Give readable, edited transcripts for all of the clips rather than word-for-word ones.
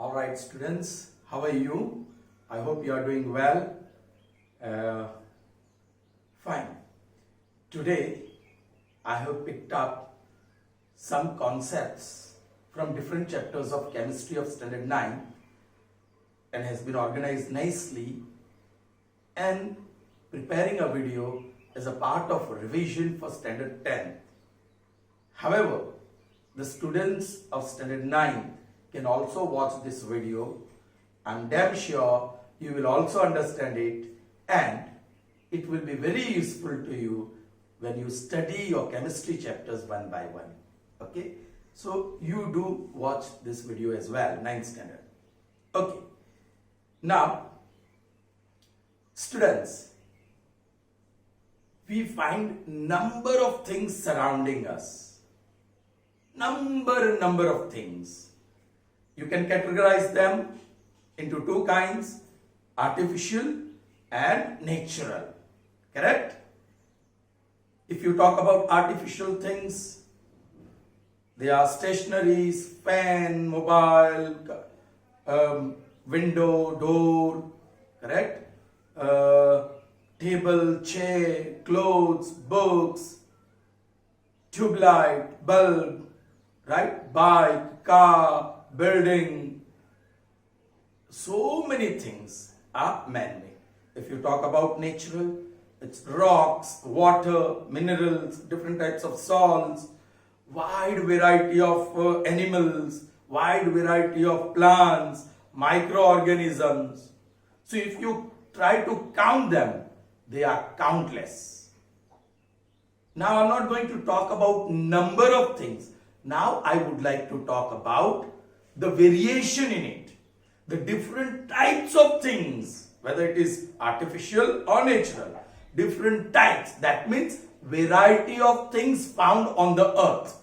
All right, students, how are you? I hope you are doing well. Fine. Today, I have picked up some concepts from different chapters of chemistry of standard 9 and has been organized nicely and preparing a video as a part of revision for standard 10. However, the students of standard 9 can also watch this video. I'm damn sure you will also understand it and it will be very useful to you when you study your chemistry chapters one by one. Okay, so you do watch this video as well, 9th standard. Okay, now students, we find number of things surrounding us. Number of things. You can categorize them into two kinds, artificial and natural. Correct? If you talk about artificial things, they are stationaries, fan, mobile, window, door, correct? Table, chair, clothes, books, tube light, bulb, right? Bike, car, building. So many things are man-made. If you talk about natural, it's rocks, water, minerals, different types of salts, wide variety of animals, wide variety of plants, microorganisms. So if you try to count them, they are countless. Now I'm not going to talk about number of things. Now I would like to talk about the variation in it, the different types of things, whether it is artificial or natural, different types. That means variety of things found on the earth.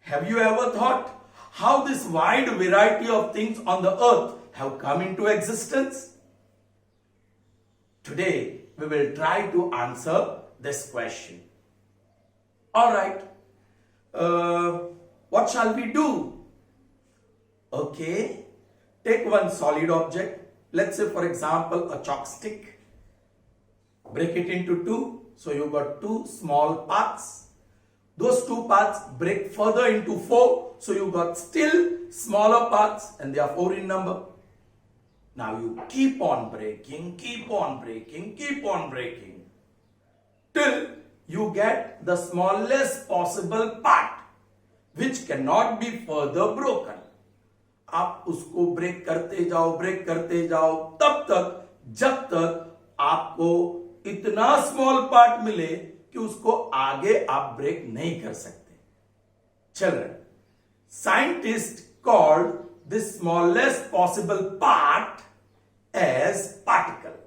Have you ever thought how this wide variety of things on the earth have come into existence? Today we will try to answer this question. All right. What shall we do? Okay, take one solid object. Let's say, for example, a chalk stick. Break it into two. So you got two small parts. Those two parts break further into four. So you got still smaller parts, and they are 4 in number. Now you keep on breaking, keep on breaking, keep on breaking till you get the smallest possible part which cannot be further broken. आप उसको break करते जाओ तब तक जब तक आपको इतना स्मॉल पार्ट मिले कि उसको आगे आप ब्रेक नहीं कर सकते. Children, scientists called this smallest possible part as particle.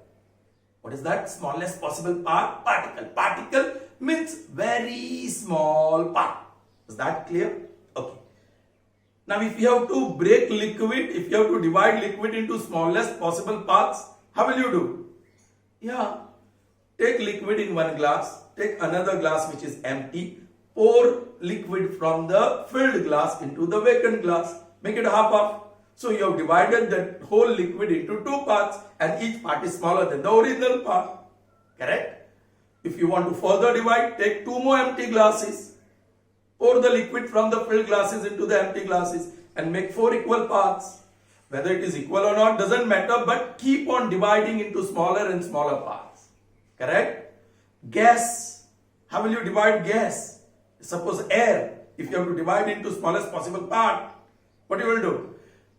What is that smallest possible part? Particle. Particle means very small part. Is that clear? Okay. Now if you have to break liquid, if you have to divide liquid into smallest possible parts, how will you do? Yeah. Take liquid in one glass, take another glass which is empty, pour liquid from the filled glass into the vacant glass, make it half. So you have divided the whole liquid into two parts and each part is smaller than the original part. Correct? If you want to further divide, take two more empty glasses, pour the liquid from the filled glasses into the empty glasses and make 4 equal parts. Whether it is equal or not doesn't matter, but keep on dividing into smaller and smaller parts. Correct? Gas. How will you divide gas? Suppose air. If you have to divide into smallest possible part, what you will do?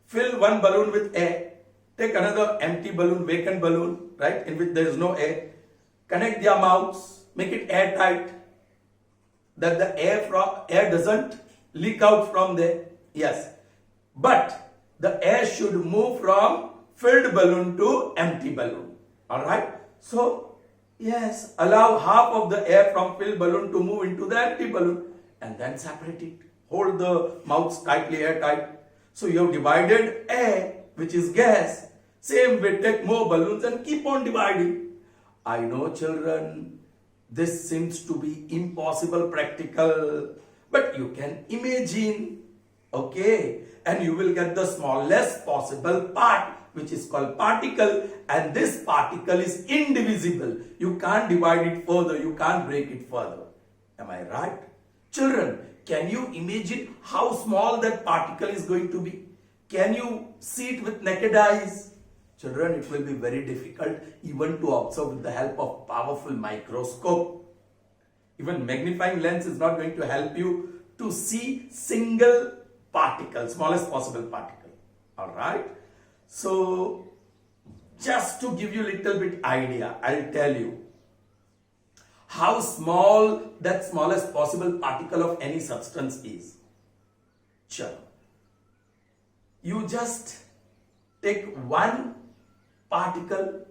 Fill one balloon with air. Take another empty balloon, vacant balloon, right, in which there is no air. Connect their mouths. Make it airtight, that the air doesn't leak out from there. Yes, but the air should move from filled balloon to empty balloon. All right. So yes, allow half of the air from filled balloon to move into the empty balloon and then separate it. Hold the mouths tightly airtight. So you have divided air, which is gas. Same way, take more balloons and keep on dividing. I know, children, this seems to be impossible practical, but you can imagine Okay, and you will get the smallest possible part, which is called particle, and this particle is indivisible. You can't divide it further, you can't break it further. Am I right? Children, can you imagine how small that particle is going to be? Can you see it with naked eyes? Children, it will be very difficult even to observe with the help of powerful microscope. Even magnifying lens is not going to help you to see single particle, smallest possible particle. Alright? So, just to give you a little bit idea, I'll tell you how small that smallest possible particle of any substance is. Sure. You just take one particle,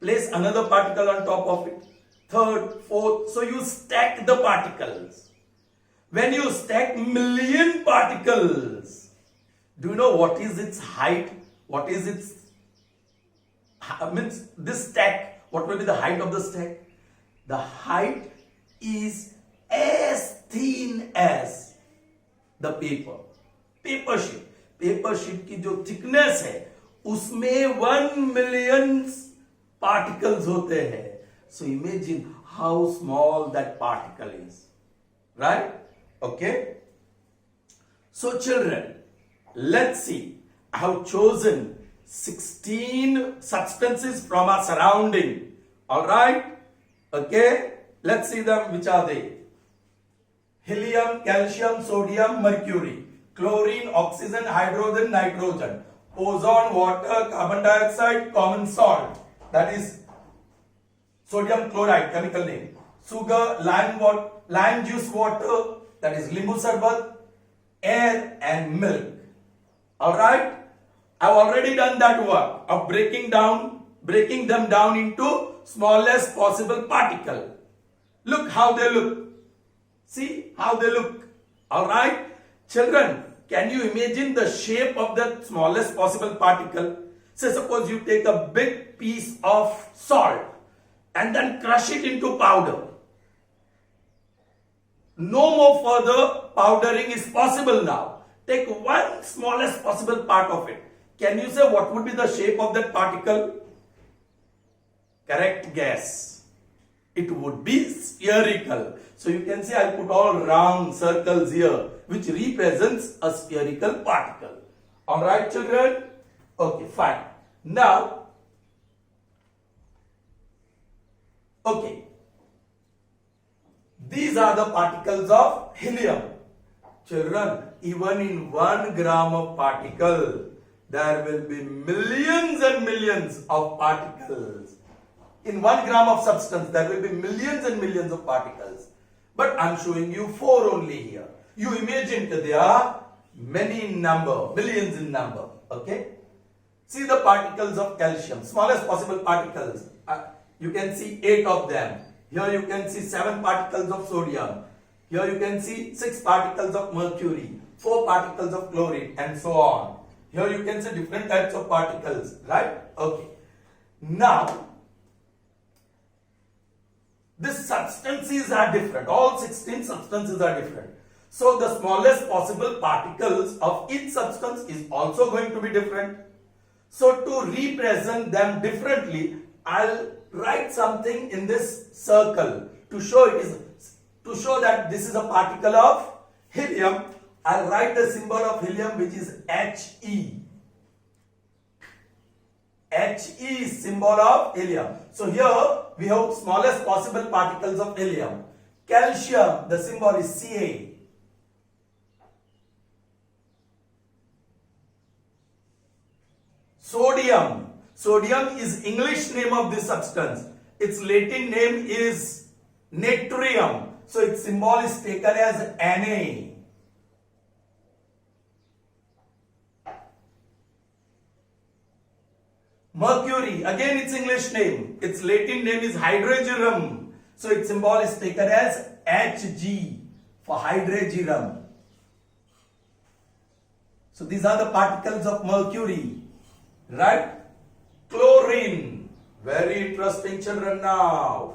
place another particle on top of it, third, fourth, so you stack the particles. When you stack million particles, do you know what is its height? What is its, means this stack, what will be the height of the stack? The height is as thin as the paper. Paper sheet. Paper sheet की जो thickness है उसमें 1 million particles होते हैं. So imagine how small that particle is. Right? Okay? So children, let's see. I have chosen 16 substances from our surrounding. Alright? Okay? Let's see them. Which are they? Helium, calcium, sodium, mercury. Chlorine, oxygen, hydrogen, nitrogen. Ozone, water, carbon dioxide, common salt. That is sodium chloride, chemical name. Sugar, lime juice water, that is limbu sarbat, air and milk. Alright? I've already done that work of breaking them down into smallest possible particle. Look how they look. See how they look. Alright? Children, can you imagine the shape of the smallest possible particle? Say suppose you take a big piece of salt and then crush it into powder. No more further powdering is possible now. Take one smallest possible part of it. Can you say what would be the shape of that particle? Correct guess. It would be spherical. So you can see I put all round circles here, which represents a spherical particle. Alright children? Okay, fine. Now, okay. These are the particles of helium. Children, even in 1 gram of particle, there will be millions and millions of particles. In 1 gram of substance, there will be millions and millions of particles. But I am showing you 4 only here. You imagine that there are many in number, millions in number. Okay? See the particles of calcium, smallest possible particles. You can see 8 of them. Here you can see 7 particles of sodium. Here you can see 6 particles of mercury, 4 particles of chlorine, and so on. Here you can see different types of particles, right? Okay. Now, these substances are different. All 16 substances are different. So, the smallest possible particles of each substance is also going to be different. So, to represent them differently, I'll write something in this circle to show that this is a particle of helium. I'll write the symbol of helium, which is He. He is symbol of helium. So here we have smallest possible particles of helium. Calcium, the symbol is Ca. Sodium is English name of this substance. Its Latin name is natrium. So its symbol is taken as Na. Mercury, again its English name. Its Latin name is hydrogerum. So its symbol is taken as Hg for hydrogerum. So these are the particles of mercury. Right? Chlorine. Very interesting children now.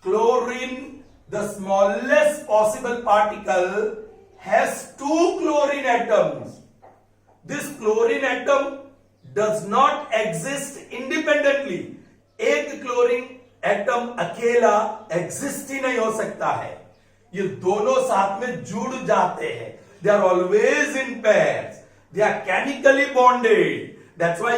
Chlorine, the smallest possible particle has two chlorine atoms. This chlorine atom does not exist independently. एक chlorine atom अकेला exist ही नहीं हो सकता है, ये दोनों साथ में जुड़ जाते हैं. They are always in pairs. They are chemically bonded. That's why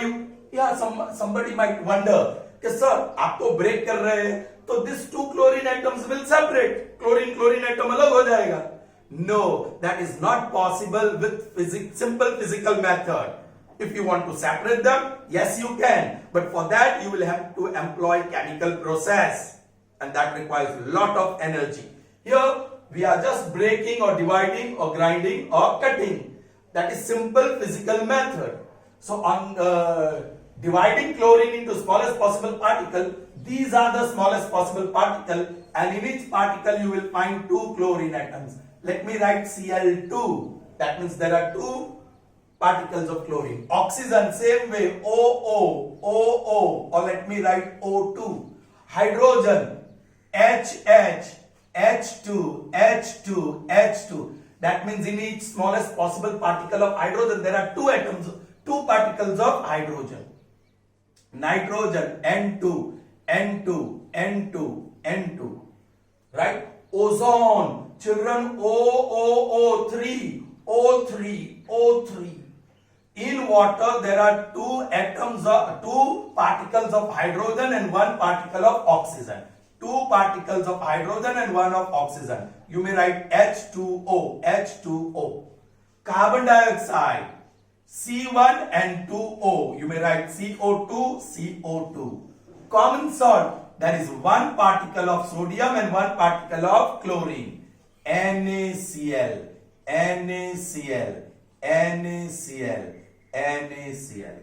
somebody might wonder कि सर आप तो ब्रेक कर रहे हैं तो this two chlorine atoms will separate, chlorine atom अलग हो जाएगा. No, that is not possible with simple physical method. If you want to separate them, yes you can, but for that you will have to employ chemical process, and that requires a lot of energy. Here we are just breaking or dividing or grinding or cutting. That is simple physical method. So on dividing chlorine into smallest possible particle, these are the smallest possible particle, and in each particle you will find two chlorine atoms. Let me write Cl2. That means there are two particles of chlorine. Oxygen, same way, OO, or let me write O2. Hydrogen, HH, H2, H2, H2. That means in each smallest possible particle of hydrogen there are two atoms, two particles of hydrogen. Nitrogen, N2, N2, N2, N2. Right? Ozone, children, O3, O3, O3. In water there are two particles of hydrogen and one particle of oxygen. Two particles of hydrogen and one of oxygen. You may write H2O, H2O. Carbon dioxide, C1 and 2O. You may write CO2, CO2. Common salt, there is one particle of sodium and one particle of chlorine. NaCl, NaCl, NaCl, NaCl.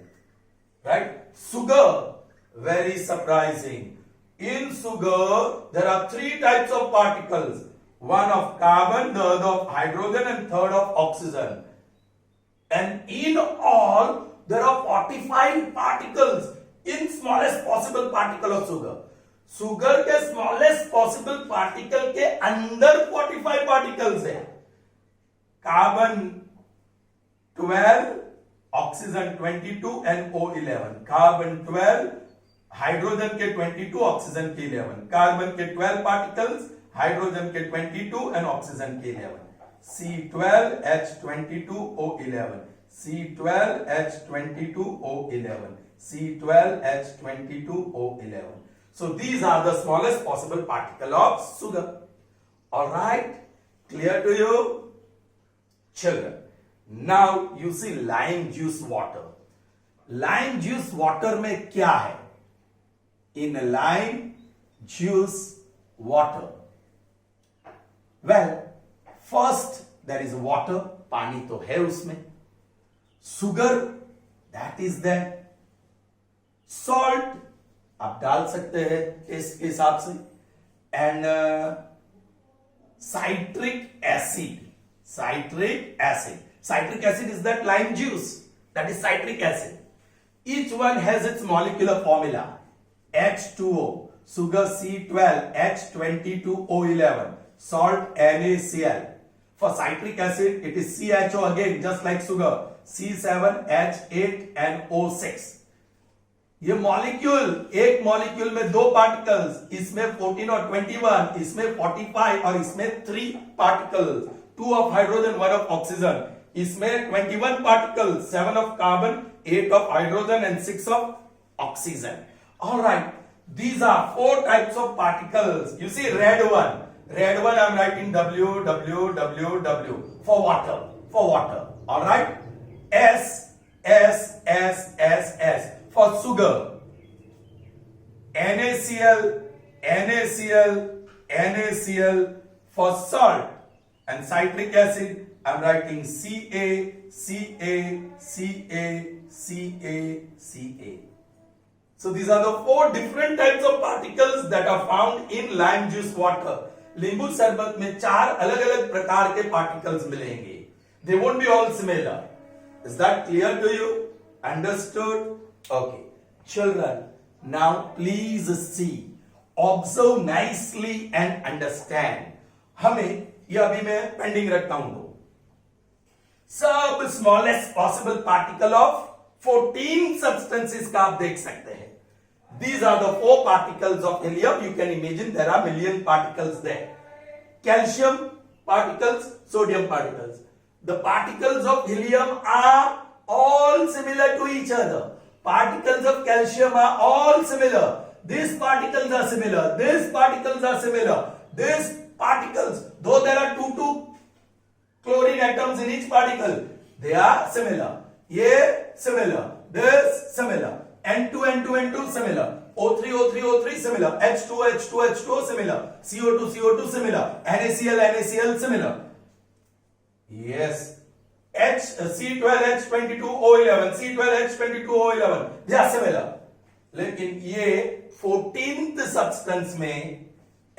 Right? Sugar, very surprising. In sugar, there are three types of particles. One of carbon, the other of hydrogen, and third of oxygen. And in all, there are 45 particles in smallest possible particle of sugar. Sugar के smallest possible particle के अंदर 45 particles है. Carbon 12, oxygen 22, and O11. Carbon 12, hydrogen के 22, oxygen के 11. Carbon के 12 particles, hydrogen के 22 and oxygen के 11. C12H22O11, C12H22O11, C12H22O11. So these are the smallest possible particle of sugar. All right, clear to you, children? Now you see lime juice water. Lime juice water में क्या है? In a lime juice water, well, first there is water, पानी तो है उसमें. Sugar, that is there. Salt आप डाल सकते हैं टेस्ट के हिसाब से. And citric acid. Citric acid is that lime juice. That is citric acid. Each one has its molecular formula. H2O, sugar C12, H22O11, salt NaCl. For citric acid, it is CHO again, just like sugar, C7H8 and O6. ये molecule, एक molecule में दो particles, इसमें 14 और 21, इसमें 45 और इसमें 3 particles, 2 of hydrogen 1 of oxygen, इसमें 21 particles, 7 of carbon, 8 of hydrogen and 6 of oxygen. All right, these are 4 types of particles. You see red one I'm writing W for water, all right. S for sugar, NaCl for salt, and citric acid I'm writing Ca. So these are the 4 different types of particles that are found in lime juice water. नींबू शरबत में 4 अलग-अलग प्रकार के particles मिलेंगे. They won't be all similar. Is that clear to you? Understood? Okay. Children, now please see, observe nicely and understand. हमें ये अभी मैं पेंडिंग रखता हूं. सब smallest possible particle of 14 substances का आप देख सकते हैं. These are the 4 particles of helium. You can imagine there are million particles there. Calcium particles, sodium particles. The particles of helium are all similar to each other. Particles of calcium are all similar. These particles are similar. These particles are similar. These particles, though there are two chlorine atoms in each particle, they are similar. Ye similar. This similar. N2 N2 N2 similar. O3 O3 O3 similar. H2 H2 H2 similar. CO2 CO2 similar. NaCl NaCl similar. Yes. C12 H22 O11 C12 H22 O11 they are similar. लेकिन ये 14th substance में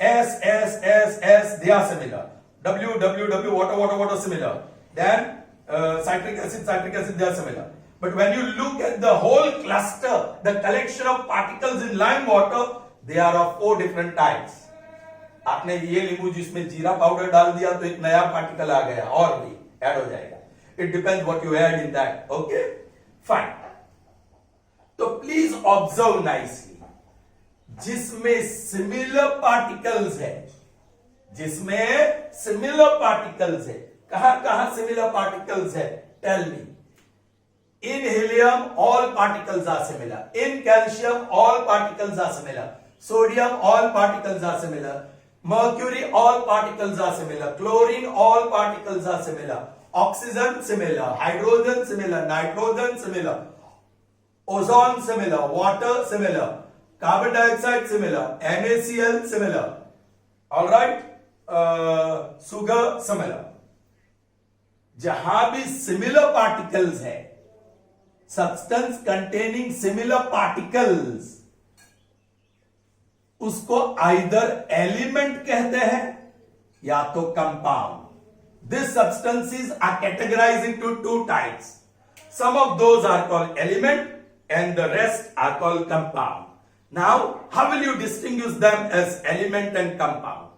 S S S S they are similar. W W W water similar. Then citric acid they are similar. But when you look at the whole cluster, the collection of particles in lime water, they are of 4 different types. आपने ये नींबू जिसमें जीरा powder डाल दिया तो एक नया पार्टिकल आ गया और भी ऐड हो जाएगा. It depends what you add in that. Okay, fine. तो प्लीज ऑब्जर्व नाइसली. जिसमें सिमिलर पार्टिकल्स है, जिसमें सिमिलर पार्टिकल्स है, कहां सिमिलर पार्टिकल्स है? Tell me. In helium, all particles are similar. In calcium, all particles are similar. Sodium, all particles are similar. Mercury, all particles are similar. Chlorine, all particles are similar. Oxygen, similar. Hydrogen, similar. Nitrogen, similar. Ozone, similar. Water, similar. Carbon dioxide, similar. NaCl, similar. All right. Sugar, similar. जहां भी similar particles है, substance containing similar particles, उसको either element कहते हैं या तो compound. These substances are categorized into 2 types. Some of those are called element and the rest are called compound. Now, how will you distinguish them as element and compound?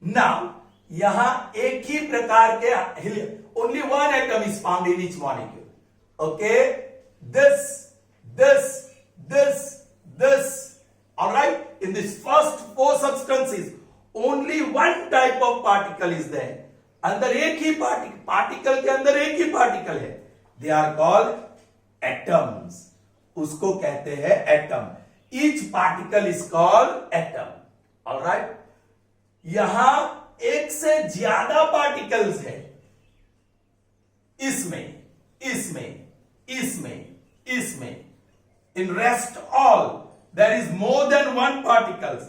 Now, यहां एक ही प्रकार के only one atom is found in each molecule. Okay? This. All right? In this first 4 substances, only one type of particle is there. अंदर एक ही particle के अंदर एक ही particle है. They are called atoms. उसको कहते हैं atom. Each particle is called atom. All right? यहां एक से ज्यादा पार्टिकल्स है. इसमें. In rest all, there is more than one particles.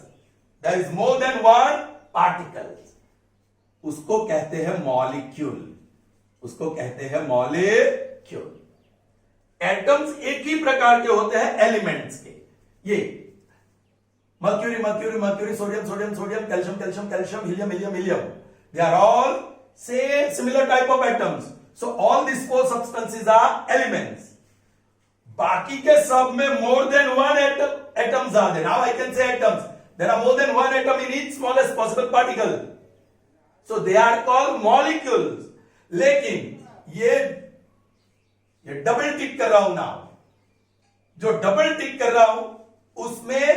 उसको कहते हैं मॉलिक्यूल. एटम्स एक ही प्रकार के होते हैं एलिमेंट्स के. ये mercury, sodium, calcium, helium. They are all similar type of atoms. So all these 4 substances are elements. बाकी के सब में more than one atoms are there. Now I can say atoms. There are more than one atom in each smallest possible particle. So they are called molecules. लेकिन ये double tick कर रहा हूं ना, जो डबल टिक कर रहा हूं उसमें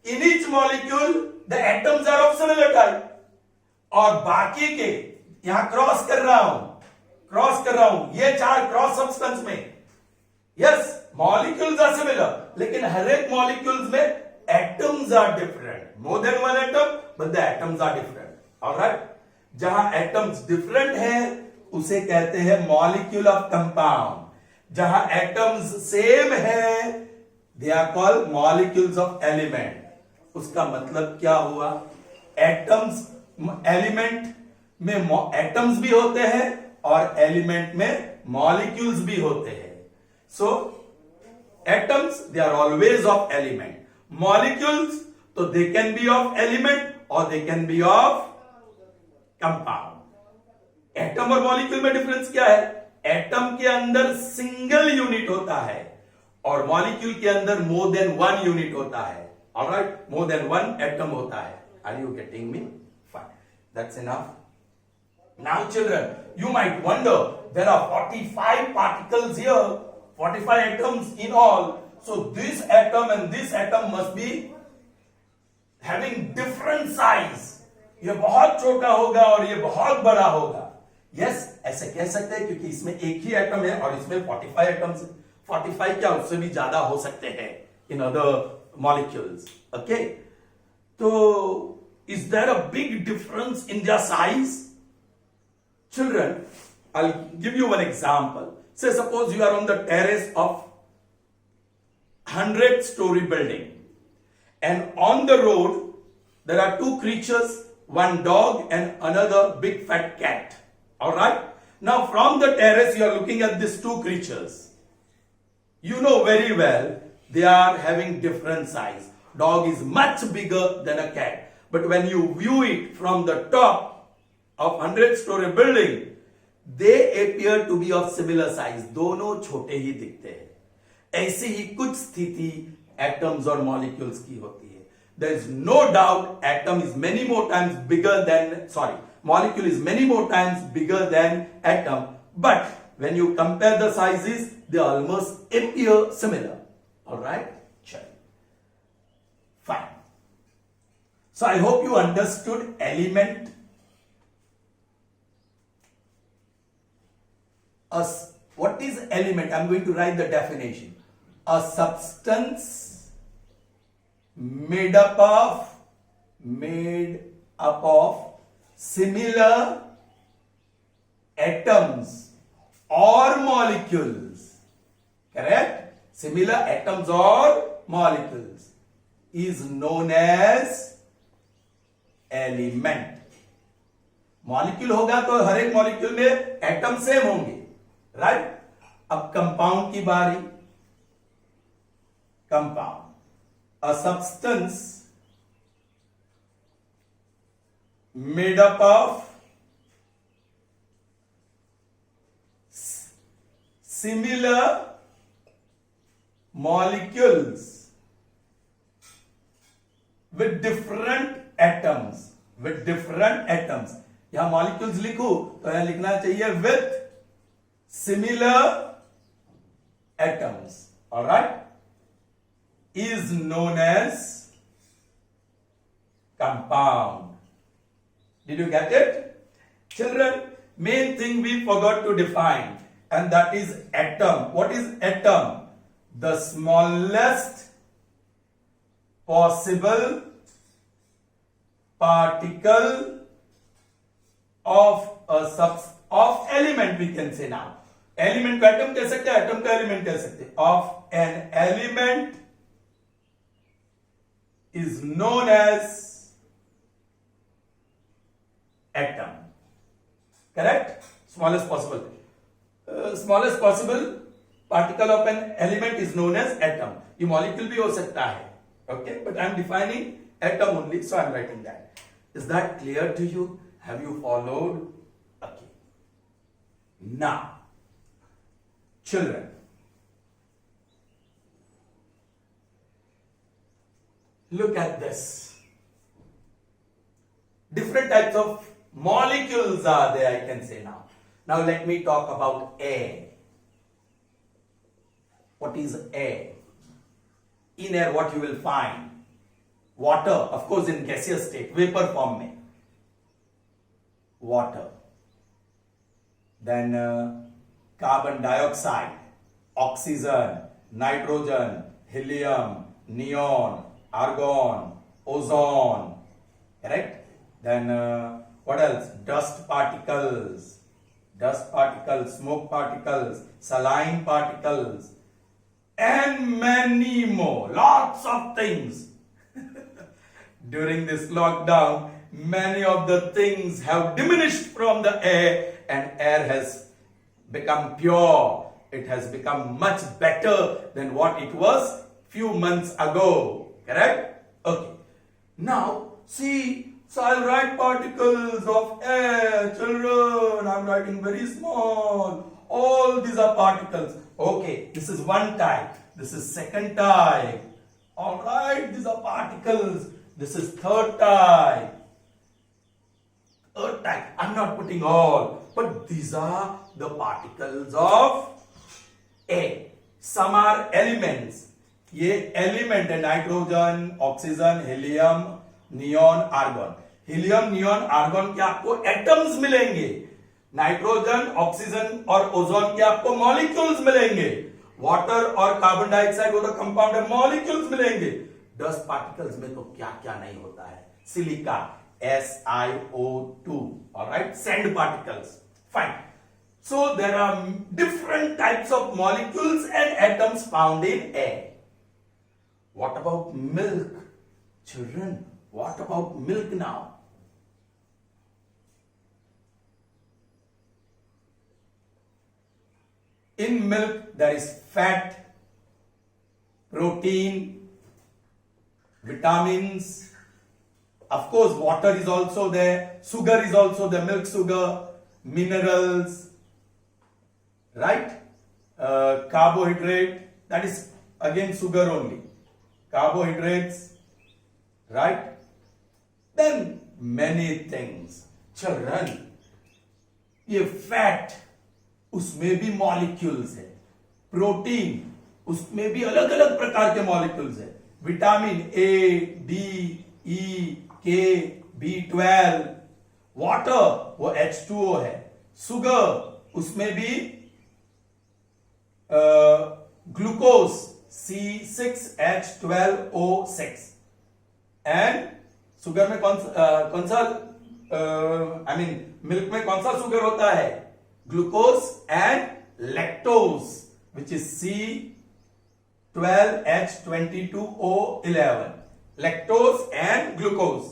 in each molecule the atoms are of similar type. और बाकी के यहां क्रॉस कर रहा हूं ये 4 क्रॉस सब्सटेंस में. यस, मॉलिक्यूल्स आर सिमिलर, लेकिन हर एक मॉलिक्यूल्स में atoms are different. More than one atom but the atoms are different. Alright? जहां एटम्स डिफरेंट है उसे कहते हैं मॉलिक्यूल ऑफ कंपाउंड. जहां एटम्स सेम है they are called molecules of element. उसका मतलब क्या हुआ? एटम्स, एलिमेंट में एटम्स भी होते हैं और एलिमेंट में मॉलिक्यूल्स भी होते हैं. So atoms they are always of element. Molecules तो they can be of element और they can be of compound. Atom और मॉलिक्यूल में डिफरेंस क्या है? एटम के अंदर सिंगल यूनिट होता है और मॉलिक्यूल के अंदर मोर देन वन यूनिट होता है. Alright? More than one atom होता है. Are you getting me? Fine, that's enough. Now children, you might wonder, there are 45 particles here, 45 atoms in all. So this atom and this atom must be having different size. ये बहुत छोटा होगा और ये बहुत बड़ा होगा. Yes, ऐसे कह सकते हैं क्योंकि इसमें एक ही एटम है और इसमें 45 एटम्स. 45 क्या, उससे भी ज्यादा हो सकते हैं in other molecules. Okay? So, is there a big difference in their size? Children, I'll give you one example. Say suppose you are on the terrace of 100-story building, and on the road there are two creatures, one dog and another big fat cat. All right? Now from the terrace you are looking at these two creatures. You know very well they are having different size. Dog is much bigger than a cat. But when you view it from the top of 100-story building, they appear to be of similar size. दोनों छोटे ही दिखते हैं. ऐसी ही कुछ स्थिति atoms और molecules की होती है. There is no doubt atom is many more times bigger than, molecule is many more times bigger than atom. But when you compare the sizes, they almost appear similar. Alright? Sure. Fine. So I hope you understood element. What is element? I'm going to write the definition. A substance made up of similar atoms or molecules. Correct? Similar atoms or molecules is known as element. Molecule होगा तो हर एक molecule में atom same होंगे, right? अब compound की बारी. Compound, a substance made up of similar molecules with different atoms. यहां molecules लिखूं तो यहां लिखना चाहिए with similar atoms. All right, is known as compound. Did you get it? Children, main thing we forgot to define, and that is atom. What is atom? The smallest possible particle of of element, we can say now. Element को atom कह सकते हैं, atom का element कह सकते हैं. Of an element is known as atom. Correct? Smallest possible. Smallest possible particle of an element is known as atom. ये molecule भी हो सकता है. Okay, but I am defining atom only, so I am writing that. Is that clear to you? Have you followed? Okay. Now, children, look at this. Different types of molecules are there, I can say now. Now let me talk about air. What is air? In air, what you will find? Water, of course, in gaseous state, vapor form में. Water. Then carbon dioxide, oxygen, nitrogen, helium, neon, argon, ozone. Correct? Then what else? Dust particles, smoke particles, saline particles, and many more. Lots of things. During this lockdown, many of the things have diminished from the air, and air has become pure. It has become much better than what it was few months ago. Correct? Okay. Now, see, so I'll write particles of air. Children, I'm writing very small. All these are particles. Okay, this is one type. This is second type. All right, these are particles. This is third type. I'm I'm not putting all, but these are the particles of A. Some are elements. ये element है, nitrogen, oxygen, helium, neon, argon. Helium, neon, argon के आपको atoms मिलेंगे. Nitrogen, oxygen और ozone के आपको molecules मिलेंगे. Water और कार्बन डाइऑक्साइड वो तो कंपाउंड है, मॉलिक्यूल्स मिलेंगे. डस्ट पार्टिकल्स में तो क्या क्या नहीं होता है. Silica, SiO2, alright, sand particles. Fine. So there are different types of molecules and atoms found in air. What about milk? Children, what about milk now? In milk there is fat, protein, vitamins. Of course, water is also there, sugar is also there, milk sugar, minerals, right? Carbohydrate, that is again sugar only. Carbohydrates, right? Then many things. Children, ये fat उसमें भी molecules है. Protein उसमें भी अलग अलग प्रकार के मॉलिक्यूल्स है. Vitamin A, D, E, K, B12. Water वो H2O है. सुगर उसमें भी ग्लूकोज C6H12O6. एंड सुगर में कौन सा मिल्क में कौन सा सुगर होता है? Glucose and lactose, which is C12H22O11. Lactose and glucose.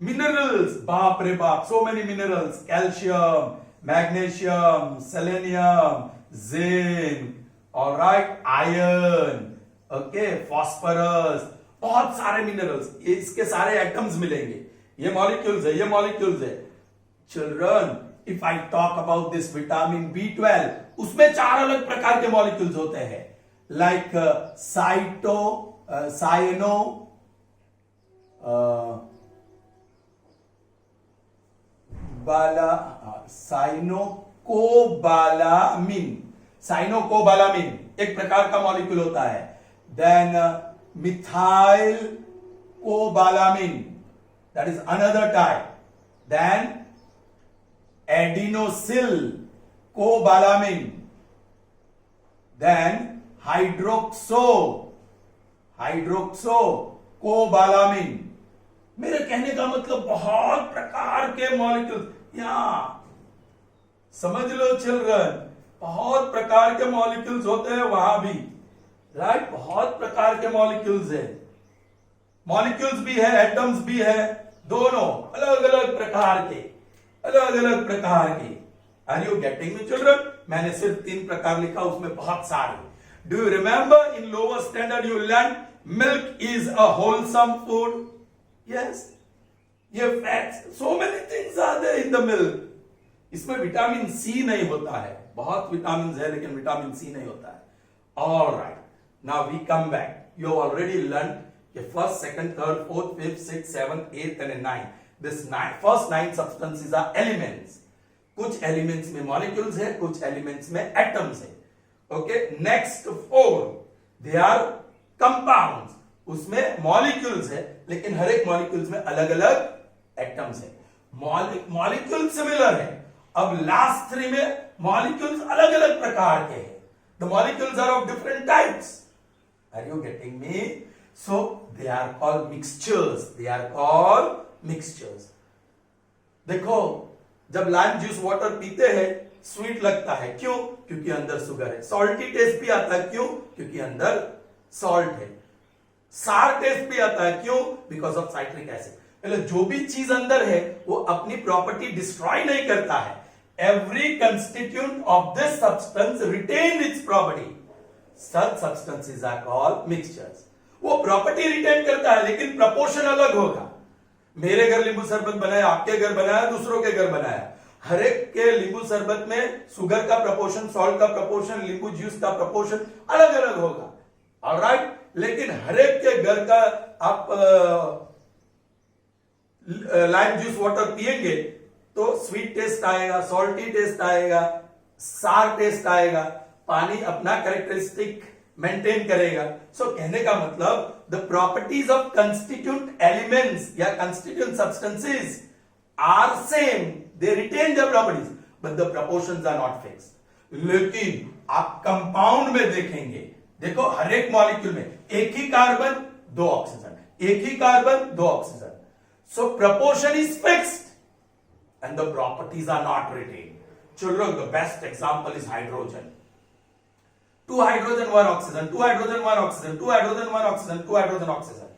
Minerals, बाप रे बाप, so many minerals. Calcium, magnesium, selenium, zinc, alright, iron, okay, phosphorus, बहुत सारे मिनरल्स. इसके सारे एटम्स मिलेंगे. ये मॉलिक्यूल्स है, ये मॉलिक्यूल्स है. Children, if I talk about this vitamin B12, उसमें 4 अलग प्रकार के मॉलिक्यूल्स होते हैं. लाइक साइनोकोबालामिन एक प्रकार का मॉलिक्यूल होता है. Then methylcobalamin, that is another type. Then adenosine cobalamin. Then hydroxocobalamin. मेरे कहने का मतलब बहुत प्रकार के मॉलिक्यूल. यहां समझ लो चिल्ड्रन, बहुत प्रकार के मॉलिक्यूल्स होते हैं वहां भी, राइट? बहुत प्रकार के मॉलिक्यूल्स है. मॉलिक्यूल्स भी है, एटम्स भी है, दोनों अलग अलग प्रकार के, अलग अलग प्रकार के. Are you getting me children? मैंने सिर्फ 3 प्रकार लिखा, उसमें बहुत सारे. Do you remember in lower standard you learn milk is a wholesome food? Yes, ये facts, so many things are there in the milk. इसमें विटामिन सी नहीं होता है. बहुत विटामिन है लेकिन विटामिन सी नहीं होता है. All right, now we come back. You already learn first, second, third, fourth, fifth, sixth, seventh, eighth and ninth. This first 9 substances are elements. कुछ elements में molecules है, कुछ elements में atoms है. Okay, next 4 they are compounds. उसमें molecules है लेकिन हर एक molecules में अलग अलग atoms है. Molecules similar है. अब last 3 में molecules अलग अलग प्रकार के हैं. The molecules are of different types. Are you getting me? So they are called mixtures. They are called mixtures. देखो, जब लाइम जूस वाटर पीते हैं स्वीट लगता है. क्यों? क्योंकि अंदर शुगर है. सॉल्टी टेस्ट भी आता है. क्यों? क्योंकि अंदर सॉल्ट है. सार टेस्ट भी आता है. क्यों? Because of citric acid. मतलब जो भी चीज अंदर है वो अपनी प्रॉपर्टी डिस्ट्रॉय नहीं करता है. Every constituent of this substance retain its property. Such substances are called mixtures. वो प्रॉपर्टी रिटेन करता है लेकिन प्रपोर्शन अलग होगा. मेरे घर नींबू शरबत बनाया, आपके घर बनाया, दूसरों के घर बनाया. हर एक के नींबू शरबत में शुगर का प्रपोर्शन, सॉल्ट का प्रपोर्शन, नींबू जूस का प्रपोर्शन अलग अलग होगा. ऑलराइट, लेकिन हर एक के घर का आप लाइम जूस वाटर पिएंगे तो स्वीट टेस्ट आएगा, सॉल्टी टेस्ट आएगा, सार टेस्ट आएगा, पानी अपना कैरेक्टरिस्टिक मेंटेन करेगा. सो कहने का मतलब the properties of constituent elements या constituent substances are same, they retain their properties but the proportions are not fixed. लेकिन आप कंपाउंड में देखेंगे, देखो हर एक मॉलिक्यूल में एक ही कार्बन दो ऑक्सीजन, एक ही कार्बन दो oxygen. So proportion is fixed and the properties are not retain. Children, the best example is hydrogen. Two hydrogen, one oxygen, two hydrogen, one oxygen, two hydrogen, one oxygen, two hydrogen, oxygen,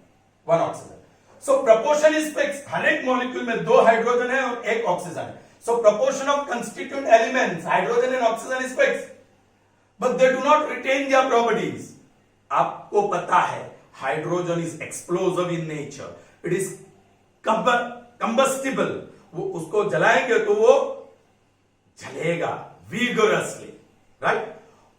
one oxygen. So proportion is fixed. हर एक molecule में दो hydrogen है और एक oxygen है. So proportion of constituent elements, hydrogen and oxygen is fixed, but they do not retain their properties. आपको पता है, hydrogen is explosive in nature. It is combustible. वो उसको जलाएंगे तो वो जलेगा vigorously, right?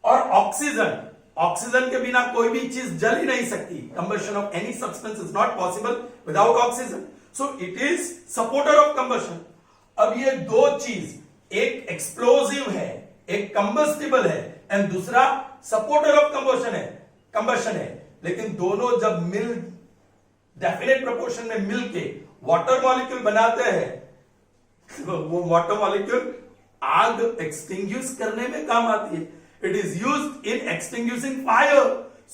और ऑक्सीजन के बिना कोई भी चीज जल ही नहीं सकती. Combustion of any substance is not possible without oxygen. So it is supporter of combustion. अब ये दो चीज, एक एक्सप्लोजिव है, एक कंबस्टिबल है, एंड दूसरा सपोर्टर ऑफ कंबशन है, लेकिन दोनों जब मिल डेफिनेट प्रोपोर्शन में मिलके वाटर मॉलिक्यूल बनाते हैं, तो वो वाटर मॉलिक्यूल आग एक्सटिंग्विश करने में काम आती है. It is used in extinguishing fire.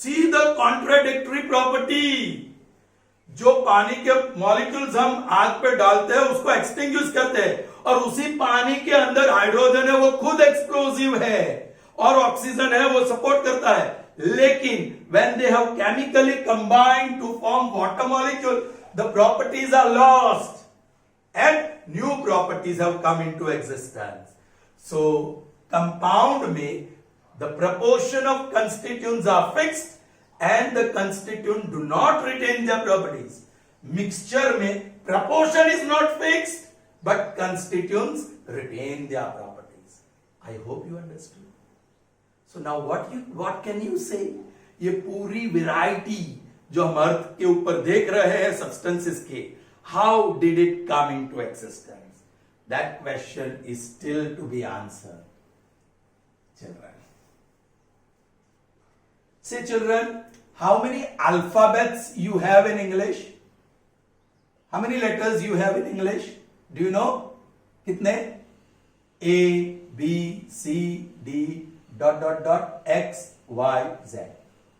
See the contradictory property. जो पानी के मॉलिक्यूल्स हम आग पे डालते हैं उसको एक्सटिंग्विश करते हैं, और उसी पानी के अंदर हाइड्रोजन है वो खुद एक्सप्लोजिव है, और ऑक्सीजन है वो सपोर्ट करता है. लेकिन when they have chemically combined to form water molecule, the properties are lost and new properties have come into existence. So compound में the proportion of constituents are fixed and the constituent do not retain their properties. Mixture में proportion is not fixed but constituents retain their properties. I hope you understood. So now what can you say? ये पूरी variety जो हम अर्थ के ऊपर देख रहे हैं substances के, how did it come into existence? That question is still to be answered. Children. Say children, how many alphabets you have in English? How many letters you have in English? Do you know? कितने? A, B, C, D, X, Y, Z.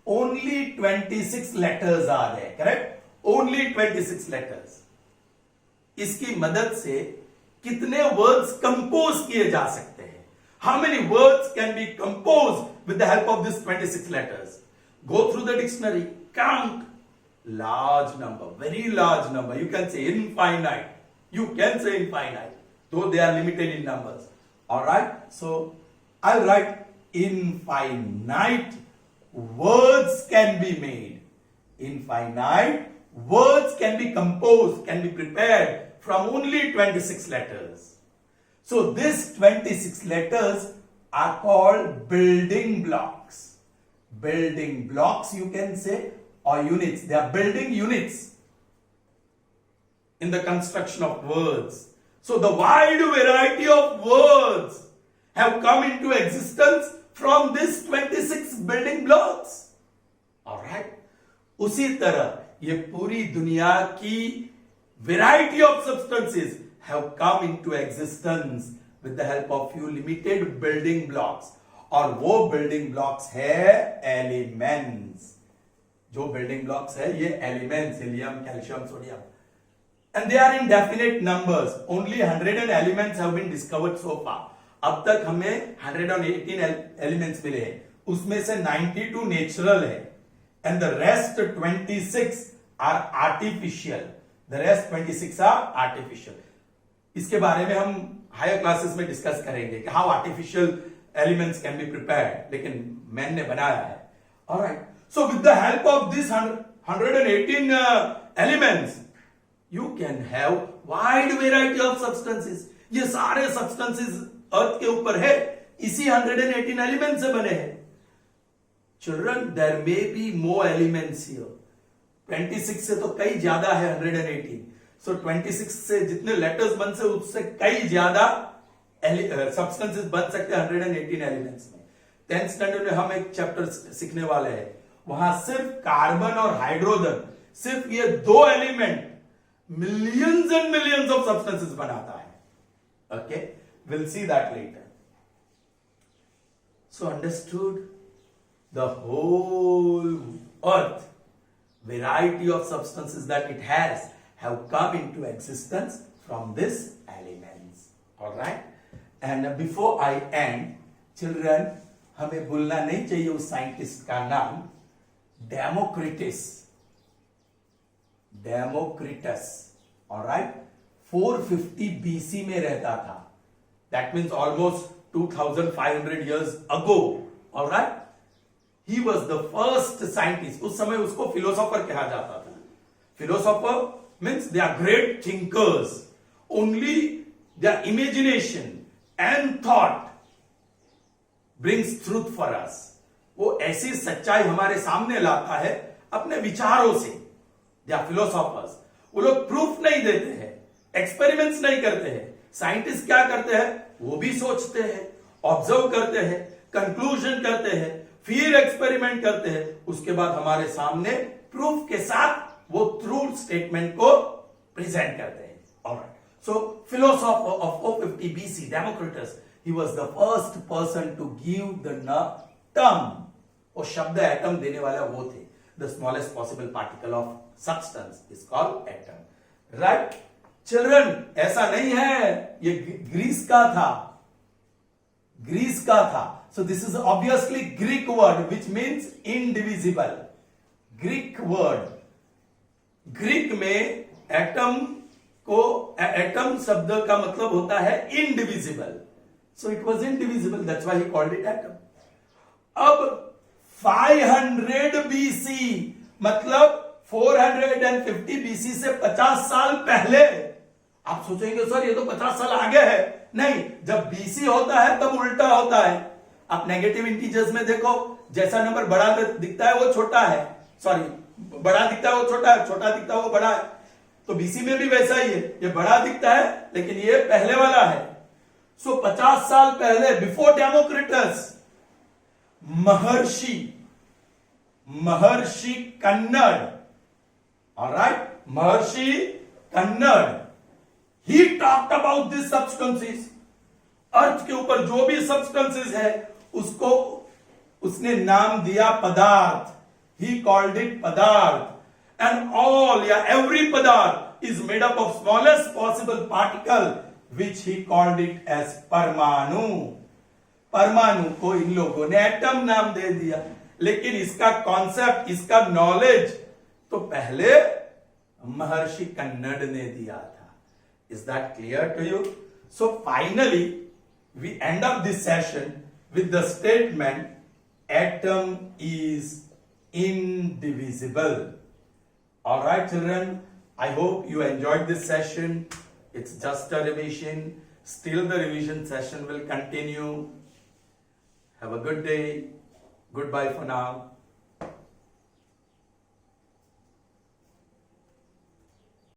Only 26 letters are there, correct? Only 26 letters. इसकी मदद से कितने words compose किए जा सकते हैं? How many words can be composed with the help of this 26 letters? Go through the dictionary, count. Large number, very large number. You can say infinite. You can say infinite, though they are limited in numbers. Alright, so I'll write infinite words can be made. Infinite words can be composed, can be prepared from only 26 letters. So these 26 letters are called building blocks. Building blocks, you can say, or units. They are building units in the construction of words. So the wide variety of words have come into existence from these 26 building blocks. Alright? उसी तरह ये पूरी दुनिया की variety of substances have come into existence with the help of few limited building blocks. और वो building blocks है elements. जो building blocks है ये elements, helium, calcium, sodium, and they are in definite numbers. Only 100 elements have been discovered so far. अब तक हमें 118 elements मिले हैं, उसमें से 92 natural है, and the rest 26 are artificial. The rest 26 are artificial. इसके बारे में हम हायर क्लासेस में डिस्कस करेंगे कि how artificial elements can be prepared, लेकिन मैन ने बनाया है. Alright, so with the help of this 118 elements you can have wide variety of substances. ये सारे सब्सटेंसेस अर्थ के ऊपर है, इसी 118 एलिमेंट से बने हैं. Children, there may be more elements here. 26 से तो कई ज्यादा है 118. सो 26 से जितने लेटर्स बन से उससे कई ज्यादा सब्सटेंसेस बन सकते हैं 118 एलिमेंट्स में। 10th स्टैंडर्ड में हम एक चैप्टर सीखने वाले हैं, वहां सिर्फ कार्बन और हाइड्रोजन, सिर्फ ये दो element millions and millions of substances बनाता है। Okay, will see that later. So understood the whole earth, variety of substances that it has have come into existence from this elements. All right, and before I end, children, हमें भूलना नहीं चाहिए उस scientist का नाम, Democritus. Democritus, alright, 450 BC में रहता था। That means almost 2500 years ago. Alright, he was the first scientist. उस समय उसको फिलोसोफर कहा जाता था। Philosopher means they are great thinkers, only their imagination and thought brings truth for us. वो ऐसी सच्चाई हमारे सामने लाता है अपने विचारों से। They are philosophers. वो लोग प्रूफ नहीं देते हैं, एक्सपेरिमेंट्स नहीं करते हैं। साइंटिस्ट क्या करते हैं, वो भी सोचते हैं, ऑब्जर्व करते हैं, कंक्लूजन करते हैं, फिर एक्सपेरिमेंट करते हैं, उसके बाद हमारे सामने प्रूफ के साथ वो ट्रू स्टेटमेंट को प्रेजेंट करते हैं। Alright, so philosopher of 450 BC, Democritus, he was the first person to give the term, वो शब्द एटम देने वाला वो थे। The smallest possible particle of substance is called atom. Right, children, ऐसा नहीं है, ये ग्रीस का था, ग्रीस का था। So this is obviously Greek word which means indivisible. Greek word. Greek में एटम को, एटम शब्द का मतलब होता है indivisible. So it was indivisible, that's why he called it atom. अब 500 BC मतलब 450 BC से 50 साल पहले। आप सोचेंगे सर ये तो 50 साल आगे है। नहीं, जब BC होता है तब उल्टा होता है। आप नेगेटिव इंटीजर्स में देखो, जैसा नंबर बड़ा दिखता है वो छोटा है, सॉरी बड़ा दिखता है वो छोटा है, छोटा दिखता है वो बड़ा है। तो BC में भी वैसा ही है, ये बड़ा दिखता है लेकिन ये पहले वाला है। सो 50 साल पहले, before Democritus, Maharshi Kanad, alright, Maharshi Kanad, he talked about this substances. Earth के ऊपर जो भी सब्सटेंसेस है उसको उसने नाम दिया पदार्थ। He called it padarth. And all या every padarth is made up of smallest possible particle which he called it as parmanu. परमाणु को इन लोगों ने एटम नाम दे दिया, लेकिन इसका कॉन्सेप्ट, इसका नॉलेज तो पहले महर्षि कन्नड़ ने दिया था। Is that clear to you? So finally we end up this session with the statement atom is indivisible. All right, children, I hope you enjoyed this session. It's just a revision. Still the revision session will continue. Have a good day. Goodbye for now.